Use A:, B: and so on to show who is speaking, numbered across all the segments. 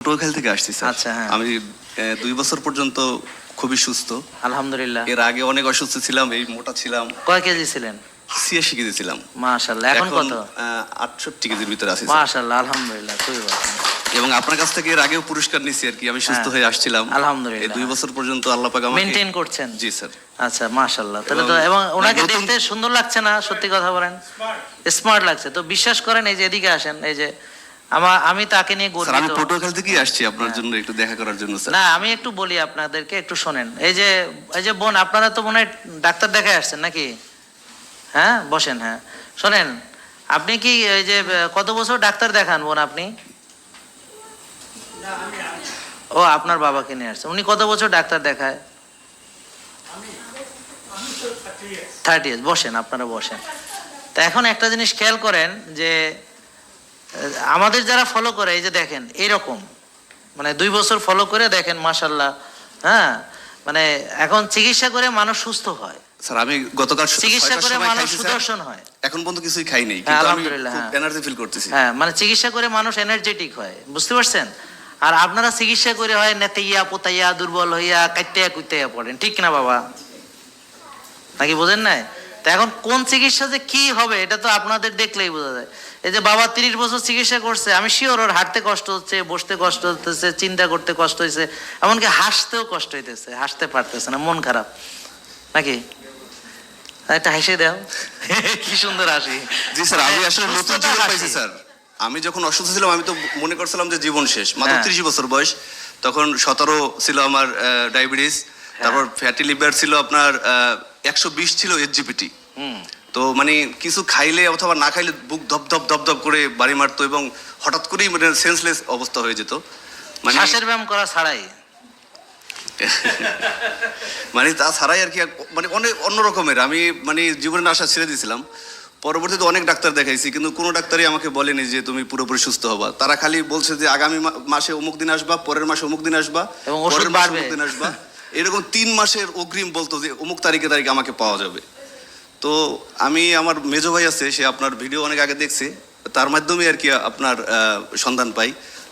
A: পটুয়াখালী থেকে আসছি স্যার।
B: আচ্ছা, হ্যাঁ।
A: আমি 2 বছর পর্যন্ত খুবই সুস্থ।
B: আলহামদুলিল্লাহ।
A: এর আগে অনেক অসুস্থ ছিলাম, এই মোটা ছিলাম।
B: কয় কেজি ছিলেন?
A: 86 কেজি ছিলাম।
B: মাশাআল্লাহ। এখন কত?
A: 68 কেজির ভিতরে আছি স্যার।
B: মাশাআল্লাহ, আলহামদুলিল্লাহ, খুবই ভালো।
A: এবং আপনার কাছ থেকে এর আগেও পুরস্কার নিছি আর কি, আমি সুস্থ
B: হ্যাঁ।
A: হয়ে আসছিলাম।
B: আলহামদুলিল্লাহ।
A: এই 2 বছর পর্যন্ত আল্লাহ পাক আমাকে
B: মেইনটেইন করছেন।
A: জি স্যার।
B: আচ্ছা, মাশাআল্লাহ। তাহলে তো এবং ওনাকে
A: নতুন-
B: দেখতে সুন্দর লাগছে না? সত্যি কথা বলেন, স্মার্ট লাগছে। তো বিশ্বাস করেন, এই যে এদিকে আসেন, এই যে আমি তাকে নিয়ে
A: স্যার আমি
B: গর্বিত।
A: পটুয়াখালী থেকেই আসছি আপনার জন্য একটু দেখা করার জন্য স্যার।
B: না, আমি একটু বলি আপনাদেরকে, একটু শোনেন। এই যে বোন, আপনারা তো মনে হয় ডাক্তার দেখায় আসছেন নাকি? হ্যাঁ, বসেন। হ্যাঁ, শোনেন, আপনি কি এই যে কত বছর ডাক্তার দেখান বোন আপনি? ও, আপনার বাবাকে নিয়ে আসছে। উনি কত বছর ডাক্তার দেখায়? 30 years। বসেন, আপনারা বসেন। তা এখন একটা জিনিস খেয়াল করেন যে আমাদের যারা ফলো করে, এই যে দেখেন এইরকম, মানে 2 বছর ফলো করে দেখেন, মাশাআল্লাহ। হ্যাঁ, মানে এখন চিকিৎসা করে মানুষ সুস্থ হয়,
A: স্যার আমি গতকাল
B: চিকিৎসা
A: 6টার
B: করে
A: সময়
B: মানুষ
A: খাইছি স্যার।
B: সুদর্শন হয়।
A: এখন পর্যন্ত কিছুই খাই নাই,
B: হ্যাঁ,
A: কিন্তু আমি
B: আলহামদুলিল্লাহ,
A: খুব
B: হ্যাঁ।
A: এনার্জি ফিল করতেছি।
B: হ্যাঁ, মানে চিকিৎসা করে মানুষ এনার্জেটিক হয়, বুঝতে পারছেন? আর আপনারা চিকিৎসা করে হয় নেতাইয়া পোতাইয়া দুর্বল হইয়া কাইটাইয়া কুইটাইয়া পড়েন, ঠিক না বাবা? নাকি বোঝেন নাই? তা এখন কোন চিকিৎসা যে কি হবে এটা তো আপনাদের দেখলেই বোঝা যায়। এই যে বাবা 30 বছর চিকিৎসা করছে, আমি শিওর ওর হাঁটতে কষ্ট হচ্ছে, বসতে কষ্ট হতেছে, চিন্তা করতে কষ্ট হয়েছে, এমনকি হাসতেও কষ্ট হইতেছে, হাসতে পারতেছে না, মন খারাপ নাকি? একটা হাসি দাও। কি সুন্দর হাসি।
A: জি স্যার, আমি আসলে নতুন
B: সুস্থতা
A: জীবন
B: হাসি।
A: পাইছি স্যার। আমি যখন অসুস্থ ছিলাম আমি তো মনে করছিলাম যে জীবন শেষ, মাত্র
B: হ্যাঁ।
A: 30 বছর বয়স। তখন 17 ছিল আমার ডায়াবেটিস, তারপর ফ্যাটি লিভার ছিল আপনার 120 ছিল এসজিপিটি। তো মানে কিছু খাইলে অথবা না খাইলে বুক ধপ ধপ ধপ ধপ করে বাড়ি মারতো এবং হঠাৎ করেই মানে সেন্সলেস অবস্থা হয়ে যেত। মানে
B: শ্বাসের ব্যায়াম করা ছাড়াই।
A: মানে তাছাড়াই আর কি, মানে অনেক অন্য রকমের আমি মানে জীবনের আশা ছেড়ে দিয়েছিলাম। পরবর্তীতে অনেক ডাক্তার দেখাইছি, কিন্তু কোনো ডাক্তারই আমাকে বলেনি যে তুমি পুরোপুরি সুস্থ হবা। তারা খালি বলছে যে আগামী মাসে অমুক দিন আসবা, পরের মাসে অমুক দিন আসবা,
B: এবং ওষুধ
A: পরের মাসে
B: বাড়বে।
A: অমুক দিন আসবা। এরকম 3 মাসের অগ্রিম বলতো যে অমুক তারিখে আমাকে পাওয়া যাবে। তো আমি, আমার মেজো ভাই আছে, সে আপনার ভিডিও অনেক আগে দেখছে, তার মাধ্যমে আর কি আপনার সন্ধান পাই।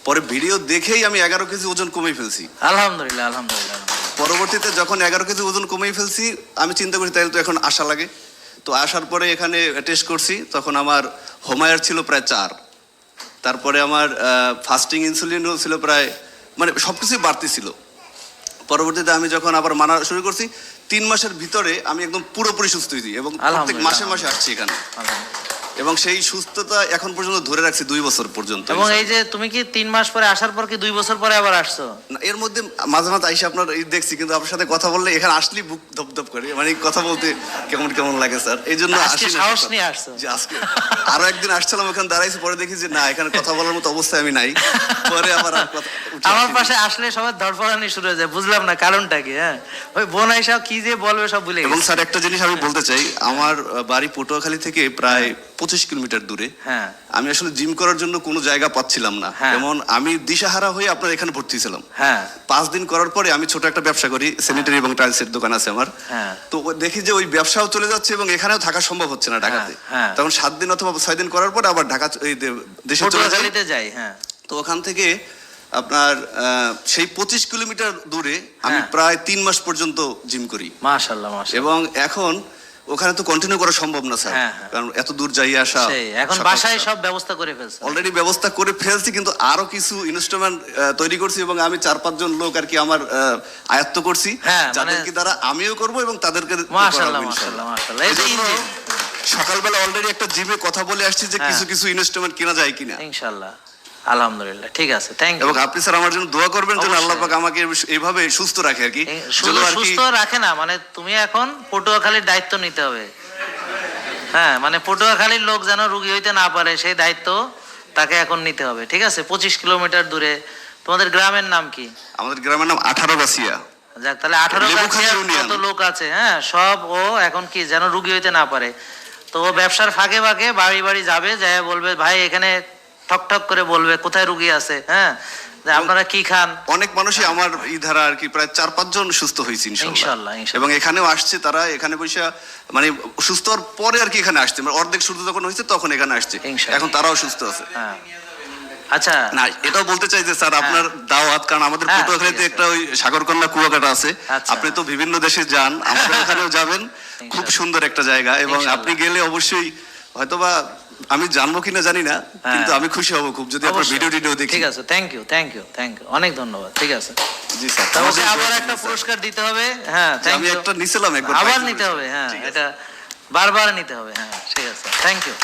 A: পরে ভিডিও দেখেই আমি 11 কেজি ওজন কমিয়ে ফেলছি।
B: আলহামদুলিল্লাহ, আলহামদুলিল্লাহ।
A: পরবর্তীতে যখন 11 কেজি ওজন কমিয়ে ফেলছি, আমি চিন্তা করি তাহলে তো এখন আশা লাগে। তো আসার পরে এখানে টেস্ট করছি, তখন আমার হোমায়ার ছিল প্রায় 4। তারপরে আমার ফাস্টিং ইনসুলিনও ছিল প্রায়, মানে সব কিছুই বাড়তি ছিল। পরবর্তীতে আমি যখন আবার মানা শুরু করছি, 3 মাসের ভিতরে আমি একদম পুরোপুরি সুস্থ হয়েছি এবং প্রত্যেক মাসে মাসে আসছি এখানে। এবং সেই সুস্থতা এখন পর্যন্ত ধরে রাখছি 2 বছর পর্যন্ত।
B: এবং এই যে তুমি কি 3 মাস পরে আসার পর কি 2 বছর পরে আবার আসছো?
A: না, এর মধ্যে মাঝে মাঝে আইসা আপনার এই দেখছি, কিন্তু আপনার সাথে কথা বললে এখানে আসলেই বুক ধপ ধপ করে, মানে কথা বলতে কেমন কেমন লাগে স্যার। এই জন্য
B: আজকে
A: আসি না।
B: সাহস নিয়ে আসছো?
A: যে আজকে আরো একদিন আসছিলাম, ওখানে দাঁড়াইছি, পরে দেখি যে না, এখানে কথা বলার মতো অবস্থায় আমি নাই। পরে আবার আর কথা উঠে
B: আমার
A: আসি
B: পাশে আসলে সবার ধরফরানি শুরু হয়ে যায়, বুঝলাম না কারণটা কি। হ্যাঁ, ওই বোন আইসা কি যে বলবে সব ভুলে
A: এবং
B: গেছি।
A: স্যার একটা জিনিস আমি বলতে চাই, আমার বাড়ি পটুয়াখালী থেকে প্রায় 25 কিলোমিটার দূরে।
B: হ্যাঁ,
A: আমি আসলে জিম করার জন্য কোনো জায়গা পাচ্ছিলাম না।
B: হ্যাঁ।
A: যেমন আমি দিশাহারা হয়ে আপনার এখানে ভর্তি ছিলাম।
B: হ্যাঁ,
A: 5 দিন করার পরে আমি ছোট একটা ব্যবসা করি, স্যানিটারি এবং টাইলসের দোকান আছে আমার।
B: হ্যাঁ।
A: তো দেখি যে ওই ব্যবসাও চলে যাচ্ছে এবং এখানেও থাকা সম্ভব হচ্ছে না ঢাকাতে।
B: হ্যাঁ।
A: তখন 7 দিন অথবা 6 দিন করার পরে আবার ঢাকা এই দেশে চলে যাই।
B: পটুয়াখালীতে যাই। হ্যাঁ,
A: তো ওখান থেকে আপনার সেই 25 কিলোমিটার দূরে আমি
B: হ্যাঁ।
A: প্রায় 3 মাস পর্যন্ত জিম করি।
B: মাশাআল্লাহ, মাশাআল্লাহ।
A: এবং এখন ওখানে তো কন্টিনিউ করা সম্ভব না স্যার,
B: হ্যাঁ, হ্যাঁ।
A: কারণ এত দূর যাই আসা।
B: সেই এখন বাসায় সব ব্যবস্থা করে ফেলছে।
A: অলরেডি ব্যবস্থা করে ফেলছি, কিন্তু আরো কিছু ইনস্ট্রুমেন্ট তৈরি করছি এবং আমি 4-5 জন লোক আর কি আমার আয়ত্ত করছি,
B: হ্যাঁ,
A: যাদেরকে দ্বারা আমিও করব এবং তাদেরকে
B: মাশাআল্লাহ,
A: করাবো
B: মাশাআল্লাহ,
A: ইনশাআল্লাহ।
B: মাশাআল্লাহ। এই যে
A: এজন্য
B: ইঞ্জিন।
A: সকালবেলা অলরেডি একটা জিমে কথা বলে আসছি যে
B: হ্যাঁ।
A: কিছু কিছু ইনস্ট্রুমেন্ট কেনা যায় কিনা।
B: ইনশাআল্লাহ, আলহামদুলিল্লাহ, ঠিক আছে, থ্যাংক ইউ।
A: এবং আপনি স্যার আমার জন্য দোয়া করবেন যেন
B: অবশ্যই।
A: আল্লাহ পাক আমাকে এইভাবে সুস্থ রাখে আর কি।
B: শুধু
A: যেন আর কি
B: সুস্থ রাখে না, মানে তুমি এখন পটুয়াখালীর দায়িত্ব নিতে হবে। হ্যাঁ, মানে পটুয়াখালীর লোক যেন রুগী হইতে না পারে সেই দায়িত্ব তাকে এখন নিতে হবে, ঠিক আছে? 25 কিলোমিটার দূরে। তোমাদের গ্রামের নাম কি?
A: আমাদের গ্রামের নাম 18 গাছিয়া।
B: যাক, তাহলে 18
A: লেবুখালী
B: গাছিয়ার
A: ইউনিয়ন।
B: কত লোক আছে, হ্যাঁ, সব ও এখন কি যেন রুগী হইতে না পারে। তো ও ব্যবসার ফাঁকে ফাঁকে বাড়ি বাড়ি যাবে, যায় বলবে ভাই এখানে ঠক ঠক করে বলবে কোথায় রুগী আছে, হ্যাঁ, যে আপনারা কি খান।
A: অনেক মানুষই আমার এই ধারা আর কি প্রায় 4-5 জন সুস্থ হয়েছে
B: ইনশাআল্লাহ,
A: ইনশাআল্লাহ।
B: ইনশাআল্লাহ।
A: এবং এখানেও আসছে তারা, এখানে বসে মানে সুস্থ হওয়ার পরে আর কি এখানে আসছে, মানে অর্ধেক সুস্থ যখন হয়েছে তখন এখানে আসছে,
B: ইনশাআল্লাহ।
A: এখন তারাও সুস্থ আছে।
B: হ্যাঁ, আচ্ছা
A: না, এটাও বলতে চাই যে স্যার আপনার দাওয়াত, কারণ আমাদের
B: হ্যাঁ,
A: পটুয়াখালীতে
B: ঠিক আছে।
A: একটা ওই সাগরকন্যা কুয়াকাটা আছে।
B: আচ্ছা।
A: আপনি তো বিভিন্ন দেশে যান, আমাদের ওখানেও যাবেন। খুব সুন্দর একটা জায়গা, এবং
B: ইনশাআল্লাহ।
A: আপনি গেলে অবশ্যই হয়তোবা আমি জানবো কিনা জানি না, কিন্তু আমি খুশি হব খুব যদি আপনার
B: অবশ্যই।
A: ভিডিও টিডিও দেখি।
B: ঠিক আছে, thank you, thank you, thank you, অনেক ধন্যবাদ। ঠিক আছে,
A: জি স্যার।
B: তা ওকে আবার একটা পুরস্কার দিতে হবে। হ্যাঁ, থ্যাংক
A: আমি
B: ইউ।
A: একটা নিছিলাম একবার,
B: আবার
A: পাইছি
B: নিতে
A: বলেছে।
B: হবে, হ্যাঁ,
A: ঠিক আছে।
B: এটা বারবার নিতে হবে। হ্যাঁ, ঠিক আছে, থ্যাংক ইউ।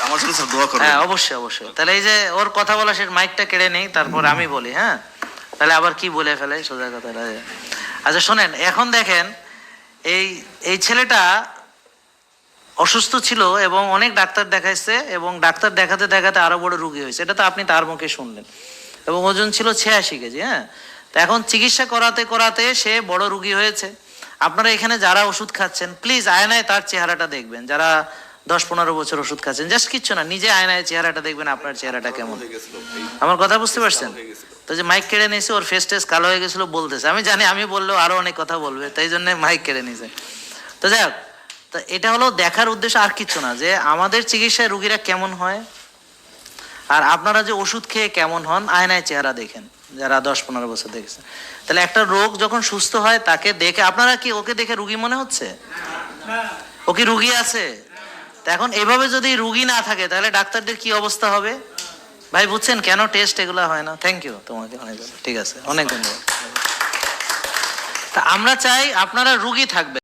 A: আমার জন্য স্যার দোয়া করবেন।
B: হ্যাঁ, অবশ্যই অবশ্যই। তাহলে এই যে ওর কথা বলা সে মাইকটা কেড়ে নেই, তারপর আমি বলি। হ্যাঁ, তাহলে আবার কি বলে ফেলে সোজা কথা। আচ্ছা শোনেন, এখন দেখেন এই এই ছেলেটা অসুস্থ ছিল এবং অনেক ডাক্তার দেখাইছে, এবং ডাক্তার দেখাতে দেখাতে আরো বড় রুগী হয়েছে, এটা তো আপনি তার মুখে শুনলেন। এবং ওজন ছিল 86 কেজি। হ্যাঁ, তো এখন চিকিৎসা করাতে করাতে সে বড় রুগী হয়েছে। আপনারা এখানে যারা ওষুধ খাচ্ছেন, প্লিজ আয়নায় তার চেহারাটা দেখবেন। যারা 10-15 বছর ওষুধ খাচ্ছেন, জাস্ট কিচ্ছু না, নিজে আয়নায় চেহারাটা দেখবেন, আপনার চেহারাটা কেমন। আমার কথা বুঝতে পারছেন তো? যে মাইক কেড়ে নিয়েছে, ওর ফেস টেস কালো হয়ে গেছিল বলতেছে। আমি জানি আমি বললেও আরো অনেক কথা বলবে, তাই জন্য মাইক কেড়ে নিয়েছে। তো যাই হোক, তো এটা হলো দেখার উদ্দেশ্য, আর কিচ্ছু না, যে আমাদের চিকিৎসায় রুগীরা কেমন হয় আর আপনারা যে ওষুধ খেয়ে কেমন হন, আয়নায় চেহারা দেখেন যারা 10-15 বছর দেখেছেন। তাহলে একটা রোগ যখন সুস্থ হয় তাকে দেখে আপনারা কি ওকে দেখে রুগী মনে হচ্ছে? ও কি রুগী আছে? তা এখন এভাবে যদি রুগী না থাকে তাহলে ডাক্তারদের কি অবস্থা হবে ভাই? বুঝছেন কেন টেস্ট এগুলো হয় না? থ্যাংক ইউ তোমাকে অনেক, ঠিক আছে, অনেক ধন্যবাদ। তা আমরা চাই আপনারা রুগী থাকবেন।